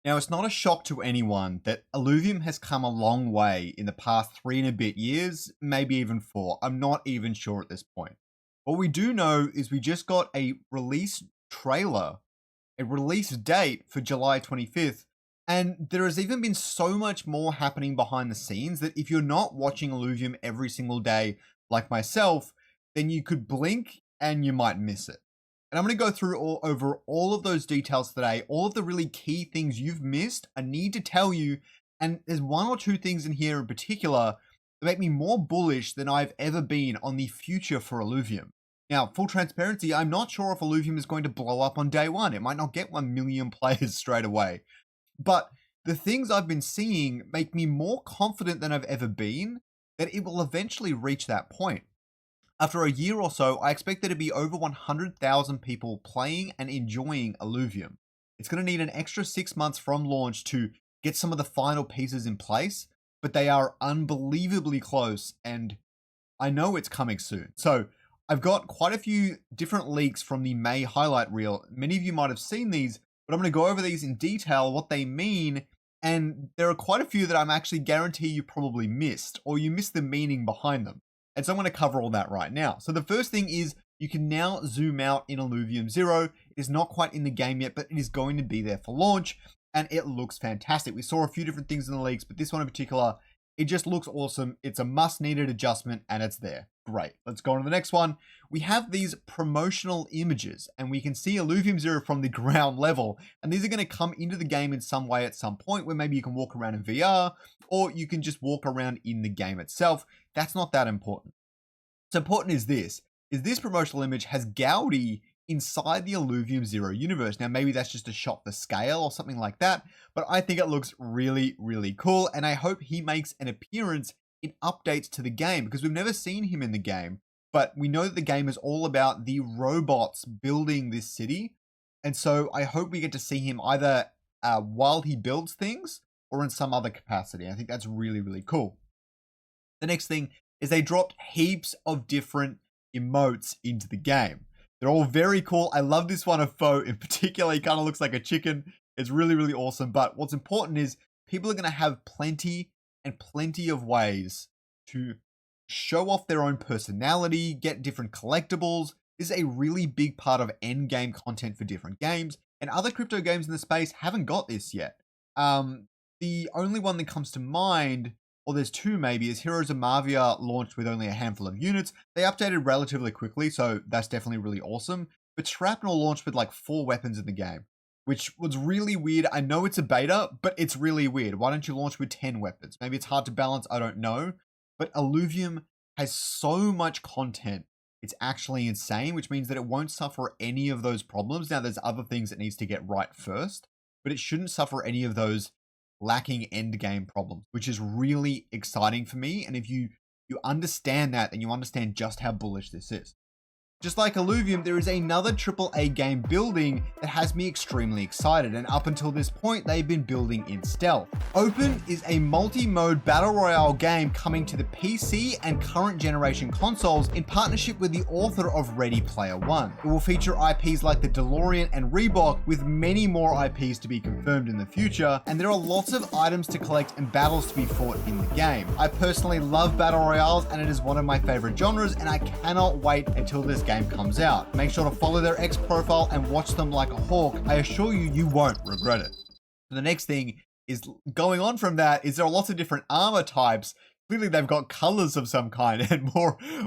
Now, it's not a shock to anyone that Illuvium has come a long way in the past 3 and a bit years, maybe even 4. I'm not even sure at this point. What we do know is we just got a release trailer, a release date for July 25th, and there has even been so much more happening behind the scenes that if you're not watching Illuvium every single day like myself, then you could blink and you might miss it. And I'm going to go through over all of those details today, all of the really key things you've missed. I need to tell you, and there's one or two things in here in particular that make me more bullish than I've ever been on the future for Illuvium. Now, full transparency, I'm not sure if Illuvium is going to blow up on day one. It might not get 1 million players straight away. But the things I've been seeing make me more confident than I've ever been that it will eventually reach that point. After a year or so, I expect there to be over 100,000 people playing and enjoying Illuvium. It's going to need an extra 6 months from launch to get some of the final pieces in place, but they are unbelievably close, and I know it's coming soon. So I've got quite a few different leaks from the May highlight reel. Many of you might have seen these, but I'm going to go over these in detail, what they mean, and there are quite a few that I'm actually guarantee you probably missed, or you missed the meaning behind them. And so I'm going to cover all that right now. So the first thing is you can now zoom out in Illuvium 0. It is not quite in the game yet, but it is going to be there for launch, and it looks fantastic. We saw a few different things in the leaks, but this one in particular, it just looks awesome. It's a must-needed adjustment, and it's there. Great. Let's go on to the next one. We have these promotional images, and we can see Illuvium 0 from the ground level, and these are going to come into the game in some way at some point where maybe you can walk around in VR, or you can just walk around in the game itself. That's not that important. What's important is this promotional image has Gaudi inside the Illuvium 0 universe. Now, maybe that's just a shot for scale or something like that, but I think it looks really, really cool, and I hope he makes an appearance in updates to the game, because we've never seen him in the game, but we know that the game is all about the robots building this city, and so I hope we get to see him either while he builds things or in some other capacity. I think that's really, really cool. The next thing is they dropped heaps of different emotes into the game. They're all very cool. I love this one of Foe in particular. He kind of looks like a chicken. It's really, really awesome. But what's important is people are going to have plenty and plenty of ways to show off their own personality, get different collectibles. This is a really big part of end game content for different games, and other crypto games in the space haven't got this yet. The only one that comes to mind, or there's two maybe, is Heroes of Mavia launched with only a handful of units. They updated relatively quickly, so that's definitely really awesome. But Shrapnel launched with like 4 weapons in the game, which was really weird. I know it's a beta, but it's really weird. Why don't you launch with 10 weapons? Maybe it's hard to balance, I don't know. But Illuvium has so much content, it's actually insane, which means that it won't suffer any of those problems. Now, there's other things it needs to get right first, but it shouldn't suffer any of those lacking end game problems, which is really exciting for me. And if you understand that, then you understand just how bullish this is. Just like Illuvium, there is another AAA game building that has me extremely excited, and up until this point, they've been building in stealth. Open is a multi-mode battle royale game coming to the PC and current generation consoles in partnership with the author of Ready Player One. It will feature IPs like the DeLorean and Reebok, with many more IPs to be confirmed in the future, and there are lots of items to collect and battles to be fought in the game. I personally love battle royales, and it is one of my favorite genres, and I cannot wait until this game comes out. Make sure to follow their X profile and watch them like a hawk. I assure you, you won't regret it. The next thing is going on from that is there are lots of different armor types. Clearly they've got colors of some kind and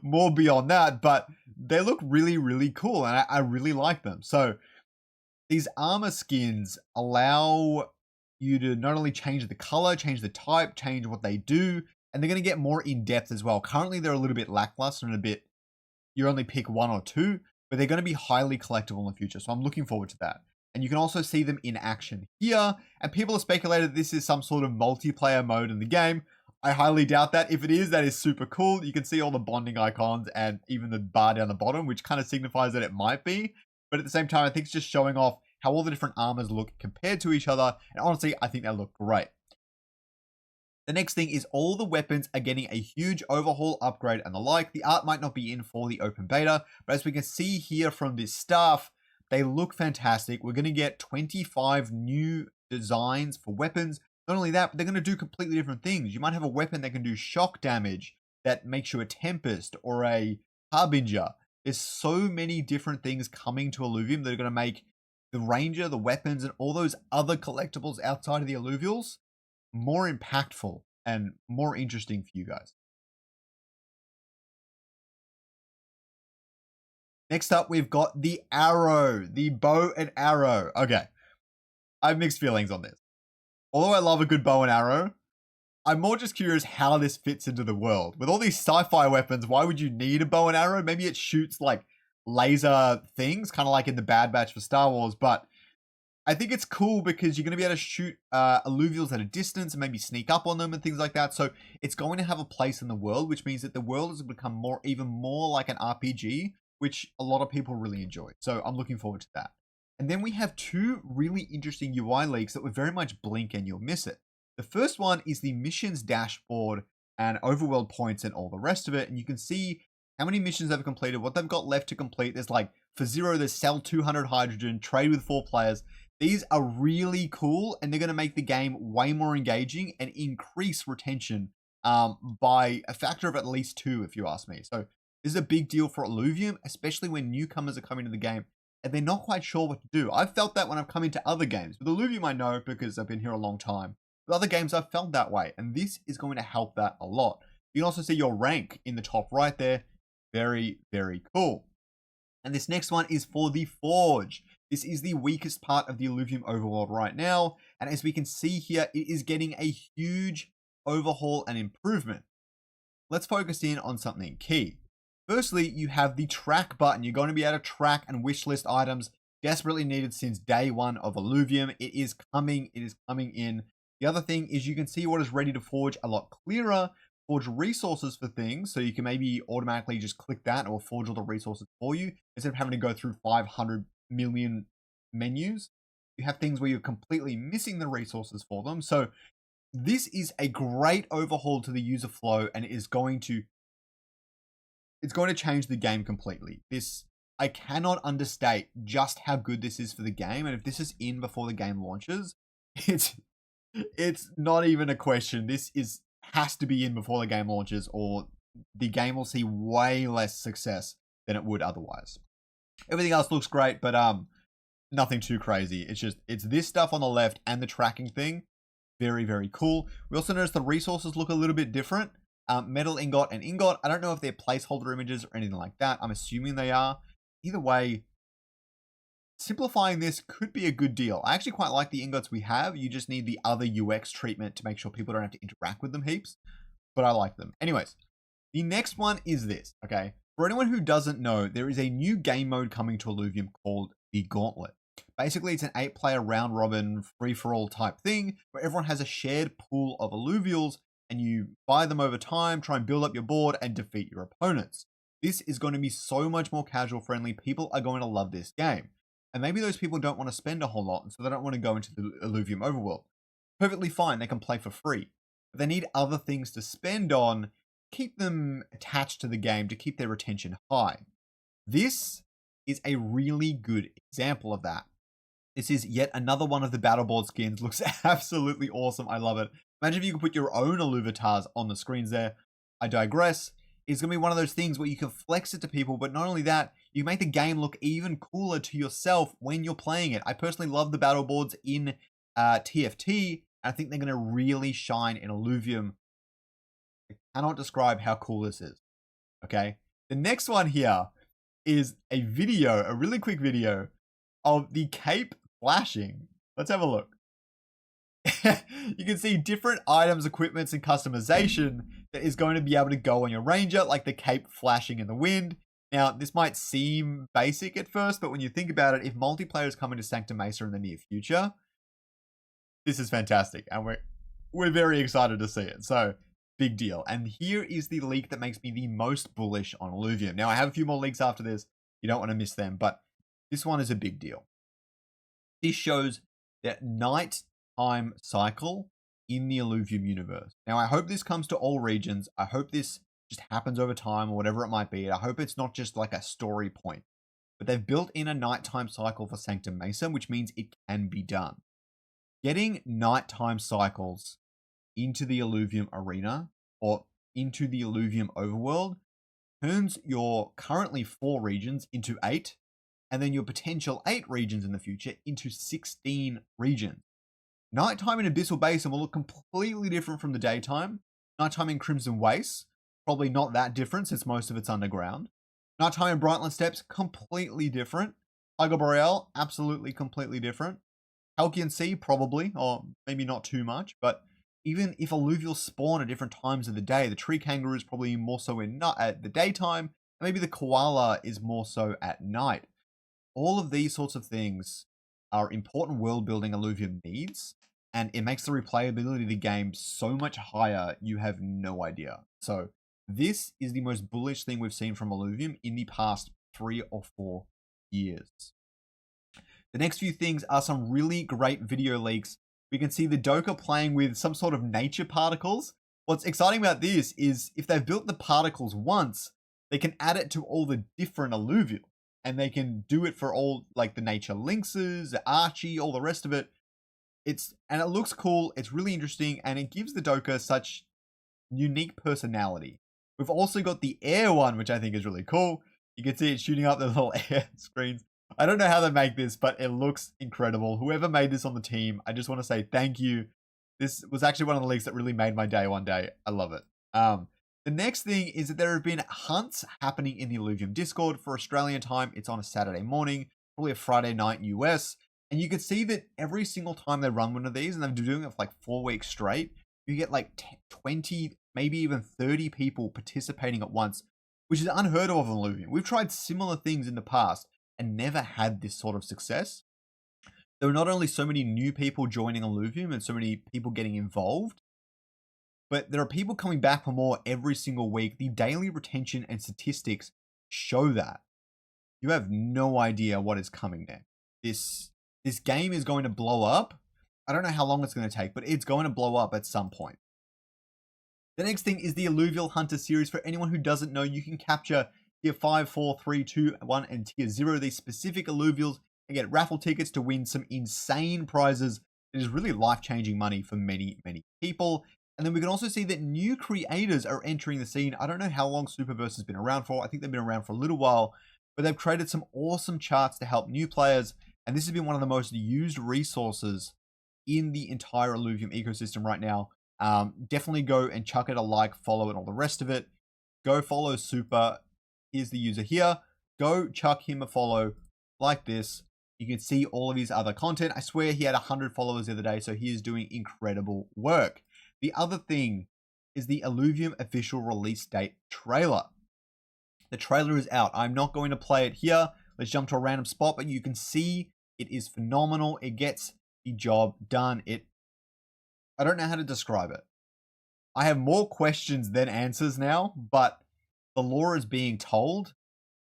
more beyond that, but they look really, really cool, and I really like them. So these armor skins allow you to not only change the color, change the type, change what they do, and they're going to get more in depth as well. Currently they're a little bit lackluster and a bit, you only pick 1 or 2, but they're going to be highly collectible in the future. So I'm looking forward to that. And you can also see them in action here. And people have speculated this is some sort of multiplayer mode in the game. I highly doubt that. If it is, that is super cool. You can see all the bonding icons and even the bar down the bottom, which kind of signifies that it might be. But at the same time, I think it's just showing off how all the different armors look compared to each other. And honestly, I think they look great. The next thing is all the weapons are getting a huge overhaul, upgrade, and the like. The art might not be in for the open beta, but as we can see here from this stuff, They look fantastic. We're going to get 25 new designs for weapons. Not only that, but they're going to do completely different things. You might have a weapon that can do shock damage that makes you a Tempest or a Harbinger. There's so many different things coming to Illuvium that are going to make the Ranger, the weapons, and all those other collectibles outside of the Illuvials more impactful and more interesting for you guys. Next up, we've got the arrow, the bow and arrow. Okay, I have mixed feelings on this. Although I love a good bow and arrow, I'm more just curious how this fits into the world. With all these sci-fi weapons, why would you need a bow and arrow? Maybe it shoots like laser things, kind of like in the Bad Batch for Star Wars, but I think it's cool because you're going to be able to shoot alluvials at a distance and maybe sneak up on them and things like that. So it's going to have a place in the world, which means that the world has become even more like an RPG, which a lot of people really enjoy. So I'm looking forward to that. And then we have two really interesting UI leaks that were very much blink and you'll miss it. The first one is the missions dashboard and overworld points and all the rest of it. And you can see how many missions they've completed, what they've got left to complete. There's like, for 0, there's sell 200 hydrogen, trade with 4 players. These are really cool, and they're going to make the game way more engaging and increase retention by a factor of at least 2, if you ask me. So this is a big deal for Illuvium, especially when newcomers are coming to the game and they're not quite sure what to do. I've felt that when I've come into other games. With Illuvium, I know because I've been here a long time. With other games, I've felt that way, and this is going to help that a lot. You can also see your rank in the top right there. Very, very cool. And this next one is for the Forge. This is the weakest part of the Illuvium overworld right now. And as we can see here, it is getting a huge overhaul and improvement. Let's focus in on something key. Firstly, you have the track button. You're going to be able to track and wishlist items desperately needed since day 1 of Illuvium. It is coming. It is coming in. The other thing is you can see what is ready to forge a lot clearer. Forge resources for things, so you can maybe automatically just click that or forge all the resources for you instead of having to go through 500 million menus. You have things where you're completely missing the resources for them. So this is a great overhaul to the user flow, and it's going to change the game completely. I cannot understate just how good this is for the game, and if this is in before the game launches, it's not even a question. This has to be in before the game launches, or the game will see way less success than it would otherwise. Everything else looks great, but nothing too crazy. It's this stuff on the left and the tracking thing. Very, very cool. We also notice the resources look a little bit different. Metal ingot and ingot. I don't know if they're placeholder images or anything like that. I'm assuming they are. Either way, simplifying this could be a good deal. I actually quite like the ingots we have. You just need the other UX treatment to make sure people don't have to interact with them heaps, but I like them. Anyways, the next one is this, okay? For anyone who doesn't know, there is a new game mode coming to Illuvium called the Gauntlet. Basically, it's an 8-player round robin free-for-all type thing where everyone has a shared pool of alluvials and you buy them over time, try and build up your board and defeat your opponents. This is going to be so much more casual friendly. People are going to love this game. And maybe those people don't want to spend a whole lot, and so they don't want to go into the Illuvium overworld. Perfectly fine, they can play for free. But they need other things to spend on, keep them attached to the game, to keep their retention high. This is a really good example of that. This is yet another one of the battleboard skins. Looks absolutely awesome. I love it. Imagine if you could put your own Illuvatars on the screens there. I digress. It's going to be one of those things where you can flex it to people, but not only that, you make the game look even cooler to yourself when you're playing it. I personally love the battle boards in TFT. I think they're going to really shine in Illuvium. I cannot describe how cool this is. Okay. The next one here is a video, a really quick video of the cape flashing. Let's have a look. You can see different items, equipments, and customization that is going to be able to go on your Ranger, like the cape flashing in the wind. Now, this might seem basic at first, but when you think about it, if multiplayer is coming to Sanctum Mesa in the near future, this is fantastic, and we're very excited to see it. So, big deal. And here is the leak that makes me the most bullish on Illuvium. Now, I have a few more leaks after this. You don't want to miss them, but this one is a big deal. This shows that nighttime cycle in the Illuvium universe. Now, I hope this comes to all regions. I hope this just happens over time or whatever it might be. I hope it's not just like a story point. but they've built in a nighttime cycle for Sanctum Mesa, which means it can be done. Getting nighttime cycles into the Illuvium arena or into the Illuvium overworld turns your currently 4 regions into 8, and then your potential 8 regions in the future into 16 regions. Nighttime in Abyssal Basin will look completely different from the daytime. Nighttime in Crimson Wastes, probably not that different since most of it's underground. Nighttime in Brightland Steppes, completely different. Tiger Boreal, absolutely completely different. Halcyon Sea, probably, or maybe not too much, but even if alluvials spawn at different times of the day, the tree kangaroo is probably more so at the daytime, and maybe the koala is more so at night. All of these sorts of things are important world building Illuvium needs, and it makes the replayability of the game so much higher, you have no idea. So this is the most bullish thing we've seen from Illuvium in the past 3 or 4 years. The next few things are some really great video leaks. We can see the Doka playing with some sort of nature particles. What's exciting about this is if they've built the particles once, they can add it to all the different alluvial. And they can do it for all like the nature lynxes, the Archie, all the rest of it. And it looks cool, it's really interesting, and it gives the Doka such unique personality. We've also got the air one, which I think is really cool. You can see it shooting up the little air screens. I don't know how they make this, but it looks incredible. Whoever made this on the team, I just want to say thank you. This was actually one of the leaks that really made my day one day. I love it. The next thing is that there have been hunts happening in the Illuvium Discord for Australian time. It's on a Saturday morning, probably a Friday night in US. And you can see that every single time they run one of these, and they've been doing it for like 4 weeks straight, you get like 20, maybe even 30 people participating at once, which is unheard of in Illuvium. We've tried similar things in the past and never had this sort of success. There are not only so many new people joining Illuvium and so many people getting involved, but there are people coming back for more every single week. The daily retention and statistics show that. You have no idea what is coming next. This game is going to blow up. I don't know how long it's going to take, but it's going to blow up at some point. The next thing is the Alluvial Hunter series. For anyone who doesn't know, you can capture Tier 5, 4, 3, 2, 1, and Tier 0. These specific alluvials and get raffle tickets to win some insane prizes. It is really life-changing money for many, many people. And then we can also see that new creators are entering the scene. I don't know how long Superverse has been around for. I think they've been around for a little while, but they've created some awesome charts to help new players. And this has been one of the most used resources in the entire Illuvium ecosystem right now. Definitely go and chuck it a like, follow, and all the rest of it. Go follow Super. Here's the user here. Go chuck him a follow like this. You can see all of his other content. I swear he had 100 followers the other day, so he is doing incredible work. The other thing is the Illuvium official release date trailer. The trailer is out. I'm not going to play it here. Let's jump to a random spot, but you can see it is phenomenal. It gets the job done. I don't know how to describe it. I have more questions than answers now, but the lore is being told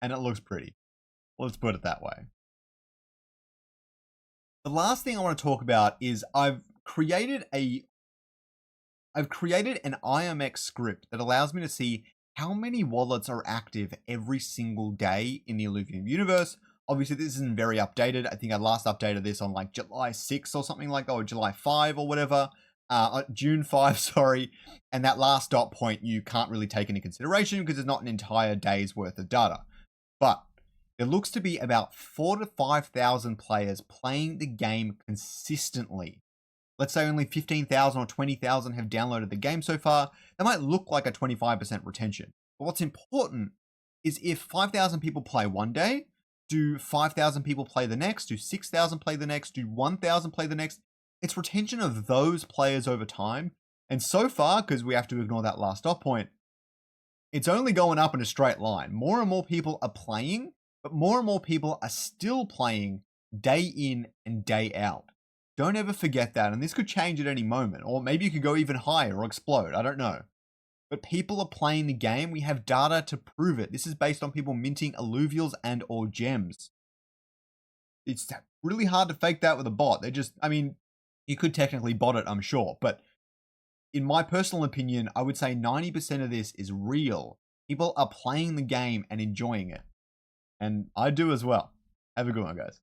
and it looks pretty. Let's put it that way. The last thing I want to talk about is I've created an IMX script that allows me to see how many wallets are active every single day in the Illuvium universe. Obviously, this isn't very updated. I think I last updated this on like July 6 or something like that, or July 5 or whatever. June 5, sorry. And that last dot point you can't really take into consideration because it's not an entire day's worth of data. But there looks to be about 4,000 to 5,000 players playing the game consistently. Let's say only 15,000 or 20,000 have downloaded the game so far. That might look like a 25% retention. But what's important is if 5,000 people play one day, do 5,000 people play the next, do 6,000 play the next, do 1,000 play the next. It's retention of those players over time. And so far, because we have to ignore that last dot point, it's only going up in a straight line. More and more people are playing, but more and more people are still playing day in and day out. Don't ever forget that. And this could change at any moment, or maybe you could go even higher or explode. I don't know. But people are playing the game. We have data to prove it. This is based on people minting alluvials and or gems. It's really hard to fake that with a bot. You could technically bot it, I'm sure. But in my personal opinion, I would say 90% of this is real. People are playing the game and enjoying it. And I do as well. Have a good one, guys.